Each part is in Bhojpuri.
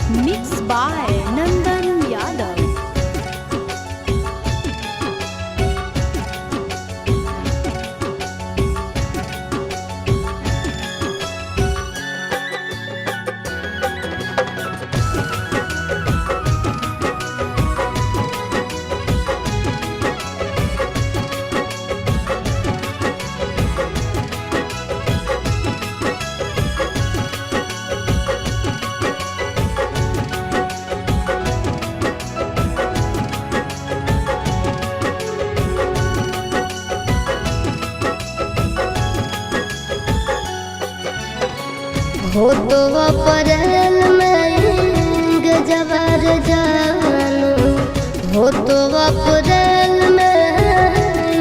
Mixed by Nandan Yadav. हो तो अप्रैल में गजबर जानू, हो तो अप्रैल में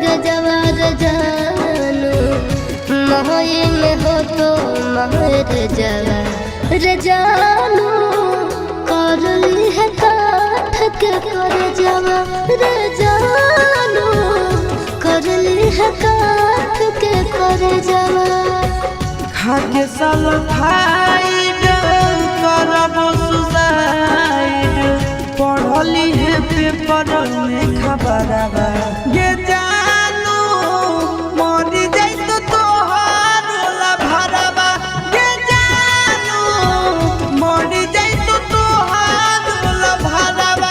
गजबर जानू, मई में हो तो महर जवर जानू, कर ली है काठ के कर जवर जानू, कर ली है काठ के कर जवर। खाके सल्फाइड करब सुसाइड, पढ़ली है पेपर में खबरवा ये जानू, मरी जाई तो तोहार भरवा ये जानू, मरी जाई तो तोहार भरवा।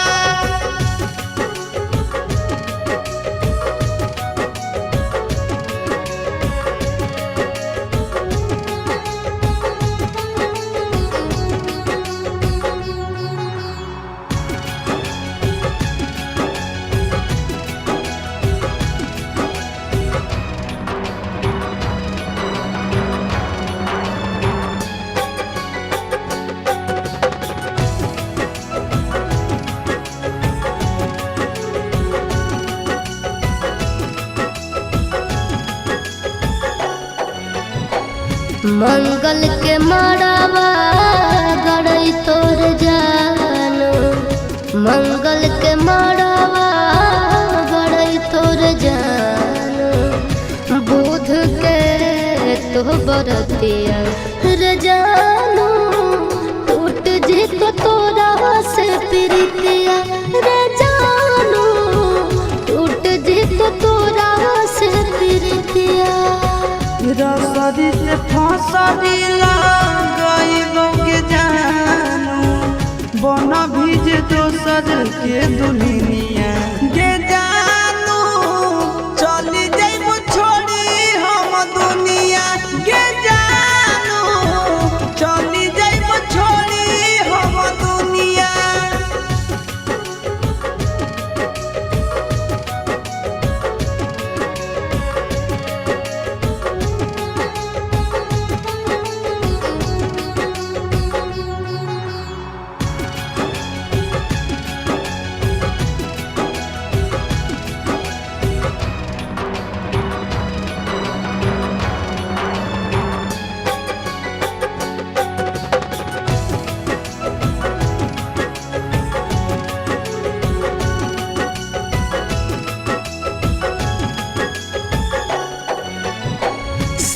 मंगल के मड़ावा गड़ई तोर जानू, मंगल के मड़ावा गड़ई तोर जानू, बुध के तो बरतिया रे जानू, टूट जी तो तोरा से प्रीतिया रे जानू, टूट जी तो तोरा से प्रीतिया। रसरी से फसरी लगाइबो के जानू, बन भीज दोसर के दुनिया के जानू, चली जाइबो छोड़ी हम दुनिया के जानू, चली जाइबो छोड़ी हम दुनिया।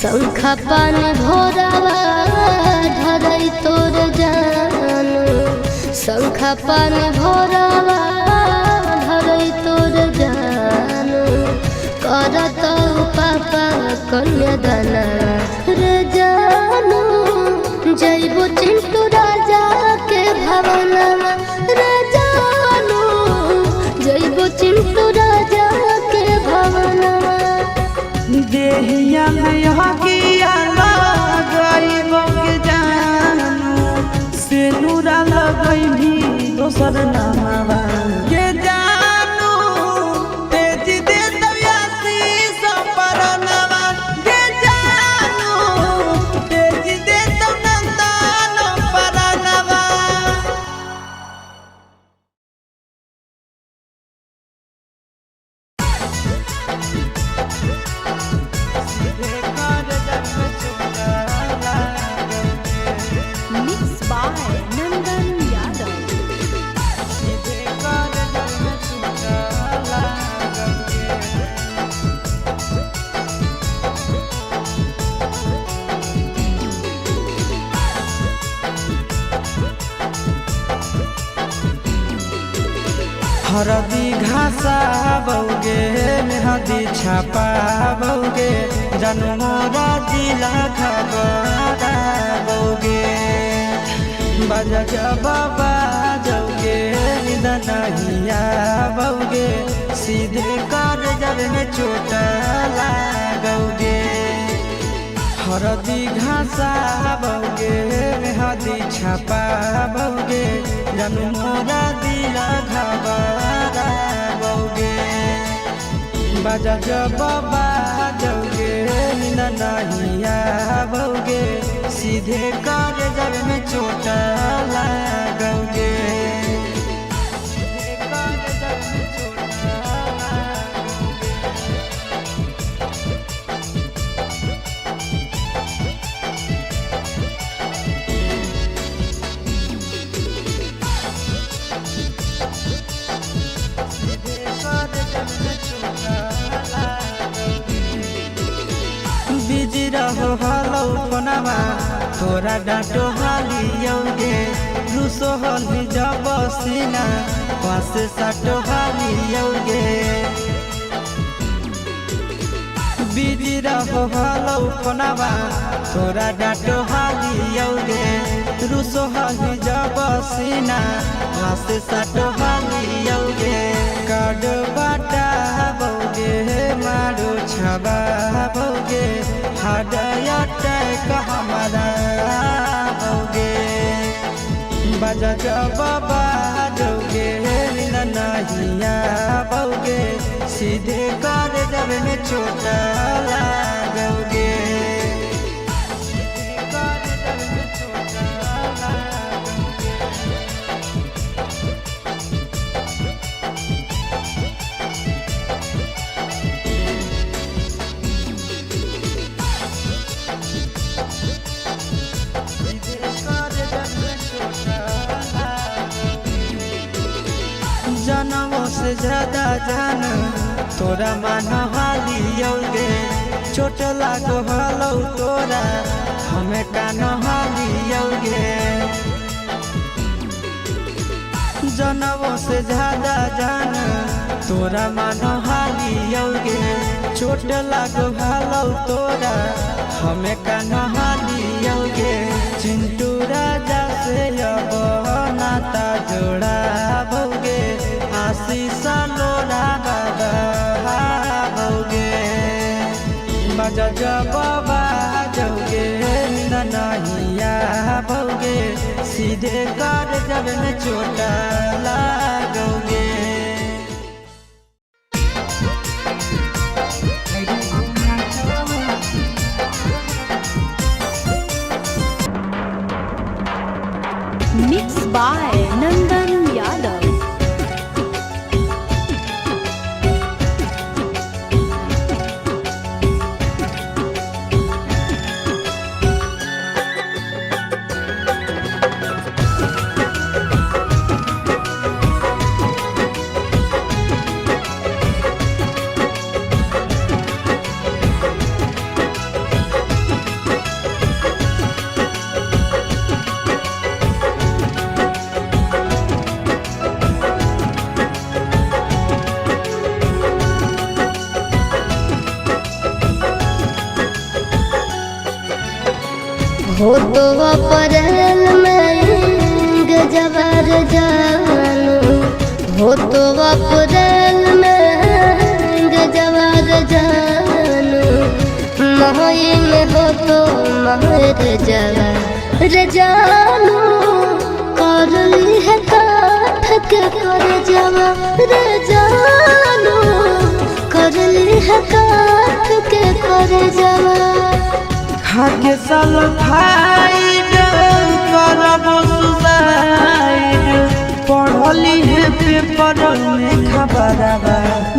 शंखा पान भोरावा धरई तोर जानू, शंखा पान भोरावा धरई तोर जानू, करत पापा कन्यादाना रे जानू, जइबो चिंटू राजा के भवनवा रे जानू, जइबो चिंटू राजा के भवनवा। देहिया में हकिया लगाइबो के जानू, सेनुरा लगैभी दोसर नामवा ये जानू, तेज दे दयासी सपरनवा ये जानू, तेज दे तो नंदन परनवा। Mixed by Nandan Yadav. हरदी घासा बौगे मेहदी छापा बौगे जनमोरा जिला खबरा बौगे बजा बाबा जौगे दनहिया बौगे सीधे कर जब में चोट लागोगे हरदी घासा बौगे मेहदी छापा बौगे जनमोरा दिला घबरा बौगे बजा बाबा जौगे नहिया बौगे सीधे कर जब में चोट लागोगे बिजी रहो हलो फोनमा तोरा डांटो हालियोगे रूसो हली जब सीना पासे साटो हालियोगे बिजी रहो हलो फोनमा तोरा डांटो हालियोगे रूसो हली जब सीना पासे साटो हालियोगे काड बाटा बौगे मारो छबा बौगे हाडया टैक हमारा बौगे बजा बाबा जौगे नहिया बौगे सीधे कर जब में चोट लागोगे जनमों से ज्यादा जान तोरा मान हालियोगे चोट लागो हलो तोरा हमें कान हालियोगे जनमों से ज्यादा जान तोरा मान हालियोगे चोट लागो हलो तोरा हमें कान हालियोगे चिंटू राजा से अब नाता जोड़ा बौगे आशीष लोड़ा बाबा बौगे बजा बाबा जौगे नहिया बौगे सीधे कर जब में चोट लागोगे Mixed by Nandan Yadav. हो तो अप्रैल में गजबर जानू हो तो अप्रैल में गजबर जानू मई में हो तो महर जवर जानू कर ली है काठ के कर जवर जानू कर ली है काठ के कर जवर खाके सल्फाइड करब सुसाइड पढ़ली है पेपर में खबरवा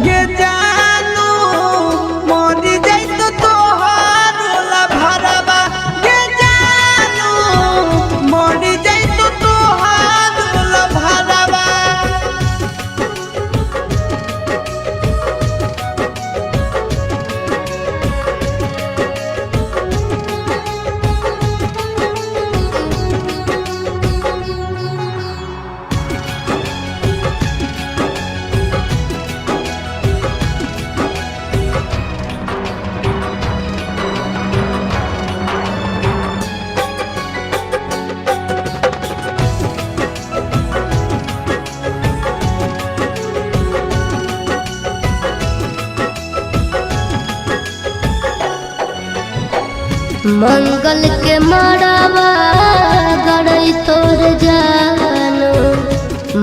ये जानू मरी जाई तो तोहार ला भरवा ये जानू मरी जाई तो तोहार ला भरवा मंगल के मड़ावा गड़ई तोर जानो,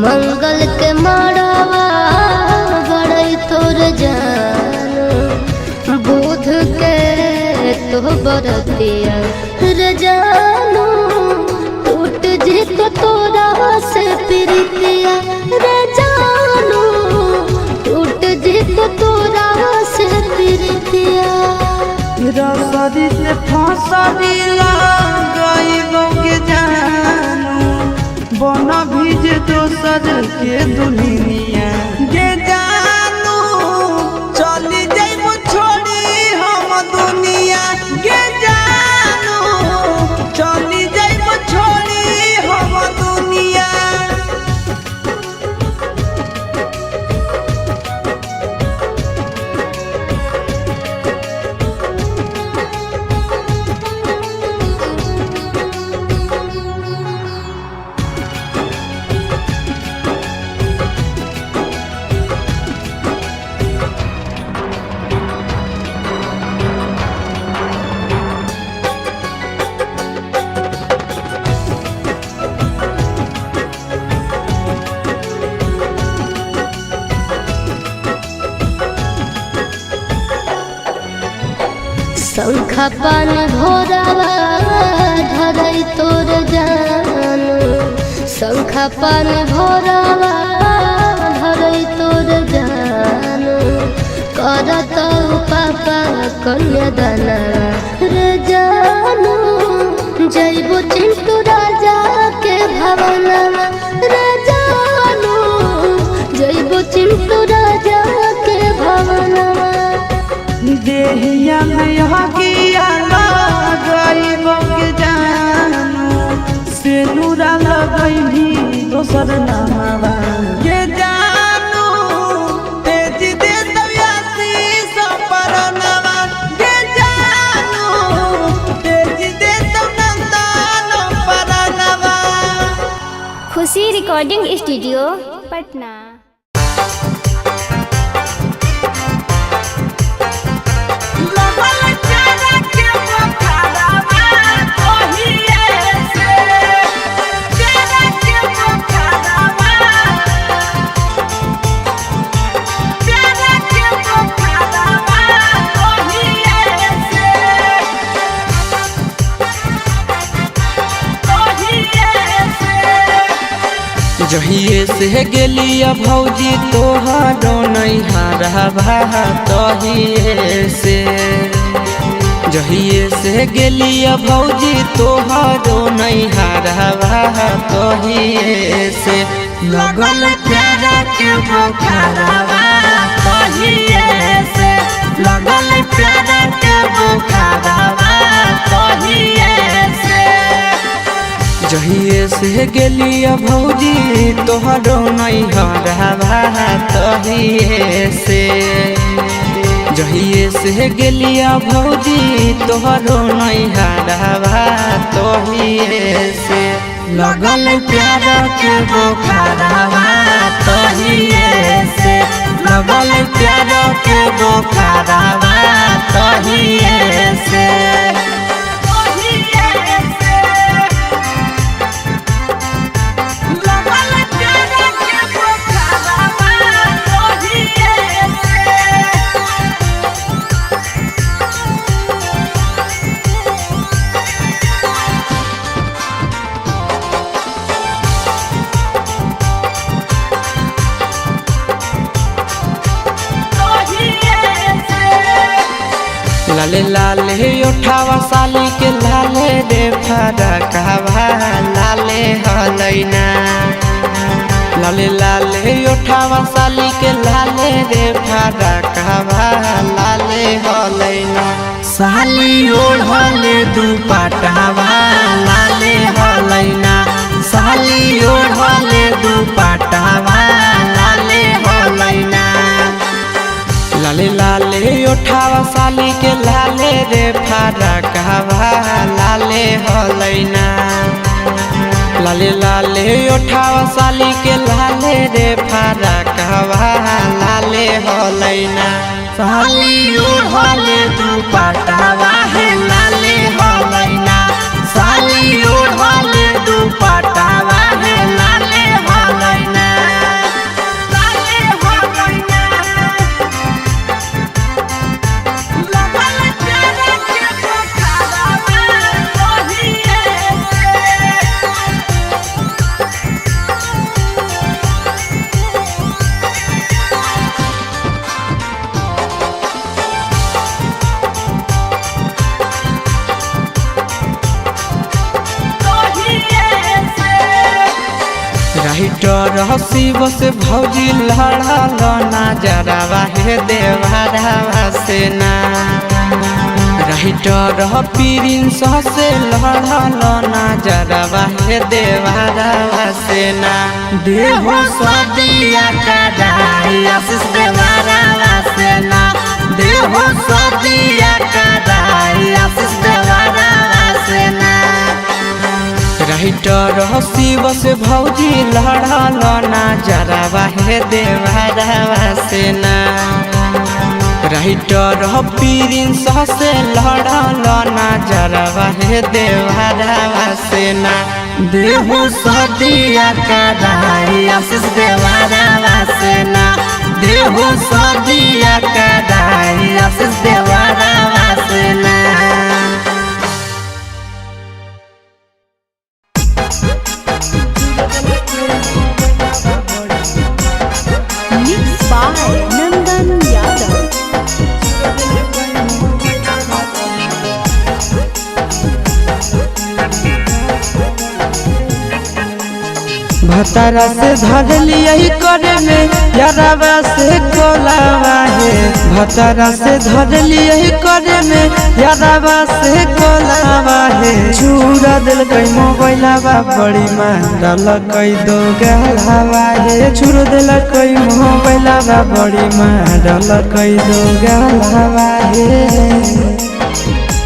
मंगल के मड़ावा गड़ई तोर जानो, बुध के तो बरतिया रे जानो, टूट जी तो तोरा से प्रीतिया रे जानो, टूट जी तो तोरा से प्रीतिया। रसरी से फसरी गईबो के जानू, बन भीज दोसर के दुनिया गे जानू, चली जाइबो छोड़ी हम दुनिया गे जानू, चली जाइबो छोड़ी हम दुनिया। शंखा पान भोरावा धरई तोर जानो, शंखा पान भोरावा धरई तोर जानो, करत पापा कन्यादाना रे जानो, जइबो चिंटू राजा के भवनवा रे जानो, जइबो चिंटू राजा के भवनवा। देहिया में हकिया गईबो के जानू, से नूरा लगैनी दोसर नामवा के जानू, तेज दे दयासी सपरनवा के जानू, तेज दे नंदन परनवा। खुशी रिकॉर्डिंग स्टूडियो पटना। जहिए से गेलिया भौजी तोहरो नैहरवा तहिए से, जहिए से गेलिया भौजी तोहरो नैहरवा तहिए से, लगल प्यारा के बुखारवा तहिए से, लगल प्यारा के बुखारवा तहिए से। जहिए से गेलिया भौजी तोहरो नैहरवा तहिए से, जहिए से गेलिया भौजी तोहरो नैहरवा तहिए से, लगल प्यार के बुखारवा तहिए से, लगल प्यार के बुखारवा तहिए से। लाले लाले उठावा साली के लाले रे फरकवा लाले हलैना, लाले लाले उठावा साली के लाले रे फरकवा लाले हलैना, साली ओढ़ले दुपट्टावा लाले हलैना, साली ओढ़ले दुपट्टावा लाले हलैना। लाले लाले उठावा साली के लाले रे फरकवा लाले हलैना, लाले लाले उठावा साली के लाले रे फरकवा लाले हलैना, साली ओढ़ले दुपट्टावा है लाले हलैना। राइटर शिव से भौजी लड़ल नजरवा हे देवरवा से ना राइटर प्रिंस से लड़ल नजरवा हे देवरवा से ना देहो सदिया कदाई आशीष देवरवा से ना देहो सदिया कदाई आशीष देवरवा से ना राइटर शिव से भौजी लड़ल नजरवा हे देवरवा से ना राइटर प्रिंस से लड़ल नजरवा हे देवरवा से ना देहो सदिया कदाई आशीष देवरवा से ना देहो सदिया कदाई आशीष देवरवा से ना Mixed by Nandan Yadav. भतारा से धरली यही करे में यारवा से कोलावा है भतारा से धरली यही करे में यारवा से कोलावा है चूरा दिल कई मोबाइलवा बड़ी मारल कई दो गलावा है चूर दिल कई मोबाइलवा बड़ी मारल कई दो गलावा है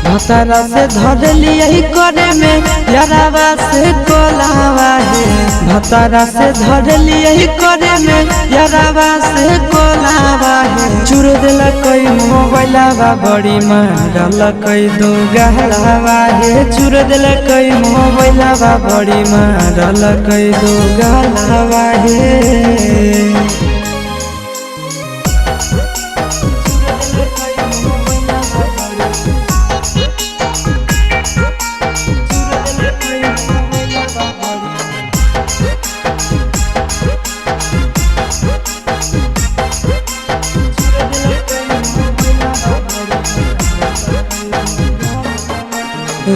भतारा से धरली यही करे में यारवा से कोलावा है भतारा से धरली यही करे में यारवा से कोलावा है चूर दिल कोई मोबाइलवा बड़ी मारल कई दो गहलावा है चूर दिल कोई मोबाइलवा बड़ी मारल कई दो गहलावा है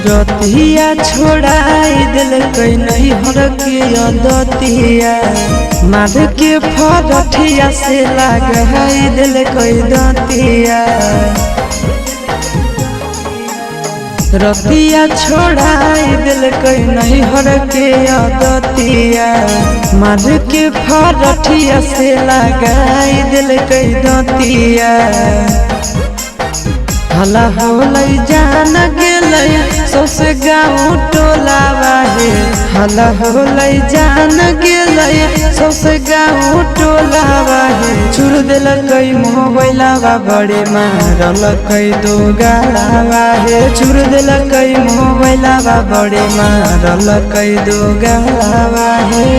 रतिया छोड़ाई दिल कई नहीं हर के अदतिया माध के फरठिया से लगाई दिल कई दतिया रतिया छोड़ाई दिल कई नहीं हर के अदतिया माध के फरठिया से लगाई दिल कई दतिया हला होलै जान गेलै सौसे गाँव टोलावा है हला होलै जान गेलै सौसे गाँव टोलावा है चूर दिल कई मोबाइलवा बड़े मारल कई दो गलावा है चूर दिल कई मोबाइलवा बड़े मारल कई दो गलावा है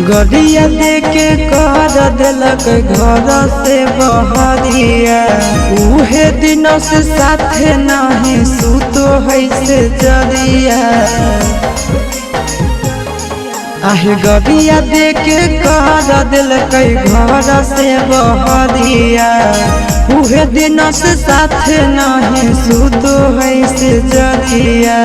गड़िया देके कर दिलक घर से बहरिया उहे दिनों से साथे नहीं सुतो है से जरिया आहे गड़िया देके कर दिलक घर से बहरिया उहे दिनों से साथे नहीं सुतो है से जरिया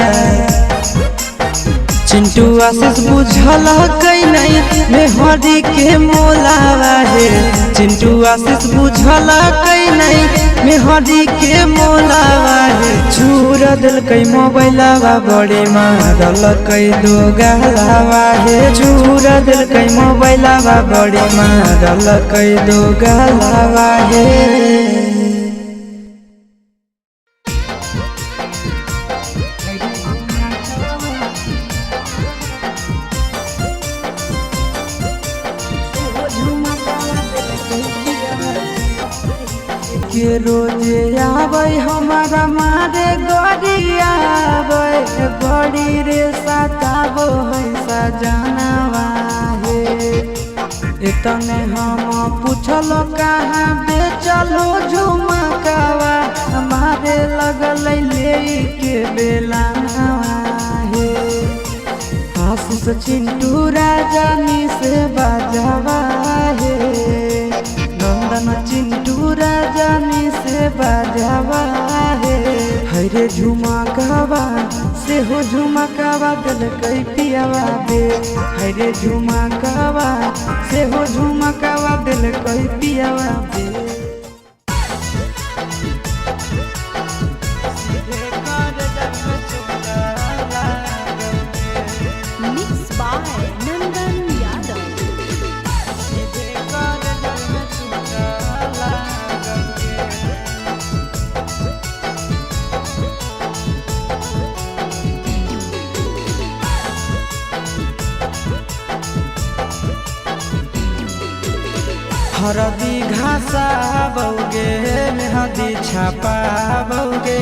चिंटू आशीष बुझल कई नहीं मेहरी के मोलावा है चिंटू आशीष बुझल कई नहीं मेहरी के मोलावा है चूर दिल कई मोबाइलवा बड़े मारल कई दो गलावा है चूर दिल कई मोबाइलवा बड़े मारल कई दो गलावा है के रोजे आवे हमारा मारे गोरिया आवे बड़ी रे सताबो है सजनवा है इतने हम पूछलो कहाँ बेचलो झुमकावा हमारे लगल ले के बेला हे आशीष चिंटू राजानी से बाजावा हे नंदन चिंटू राजानी से बाजावा हे हरे झुमकावा से हो झुमकावा दिल कई पियावा बे हरे झुमकावा से हो झुमकावा दिल कई पियावा बे Mixed by Nandan Yadav. हरदी घासा बौगे मेहदी छापा बौगे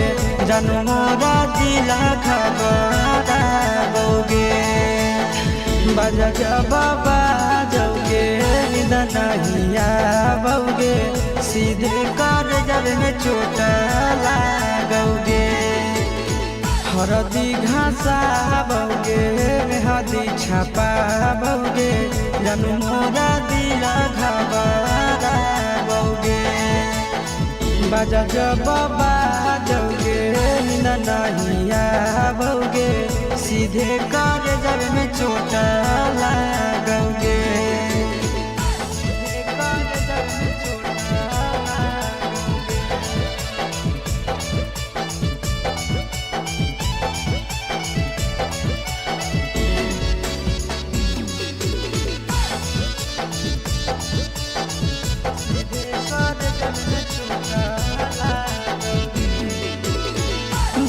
जनमोरा दिला खबरा बौगे बजा बाबा जौगे निदनहिया बौगे सीधे कर जब में चोट लागोगे हरदी घासा बौगे मेहदी छापा बौगे जनमोरा दिला घबरा बौगे बजा बाबा जौगे नहिया बौगे सीधे कर जब में चोट लागोगे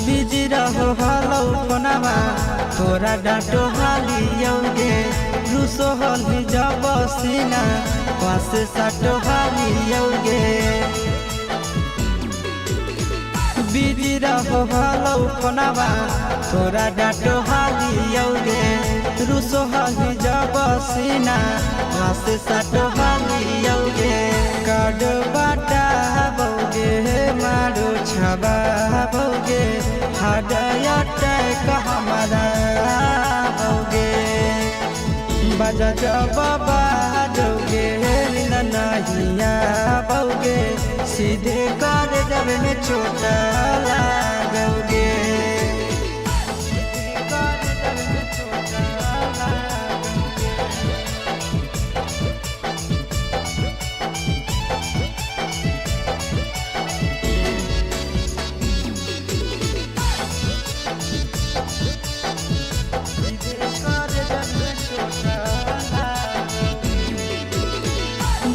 बिजी रहो हलो फोनमा तोरा डांटो हालियोगे रूसो हली जब सीना पास साटो हालियोगे बिजी रहो हलो फोनमा तोरा डांटो हालियोगे रूसो हली जब सीना पास साटो हालियोगे काड बाटा बौगे मारो छबा बौगे हृदय टैक हमारा बौगे बजा बाबा जौगे नहिया बौगे सीधे कर जब में चोट लागोगे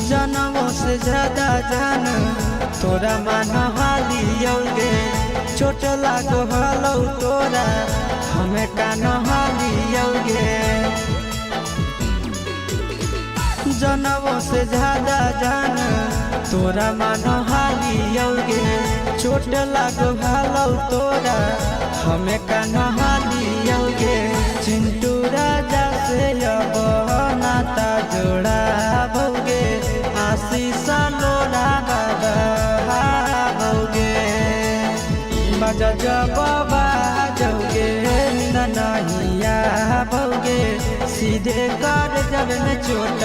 जनमों से ज्यादा जान तोरा मान हालियोगे चोट लागो हलो तोरा हमें कान हालियोगे जनमों से ज्यादा जान तोरा मान हालियोगे चोट लागो हलो तोरा हमें कान हालियोगे चिंटू राजा से अब नाता जोड़ा बौगे आशीष लोड़ा बौगे बजा बाबा जौगे नहिया बौगे सीधे कर जब में चोट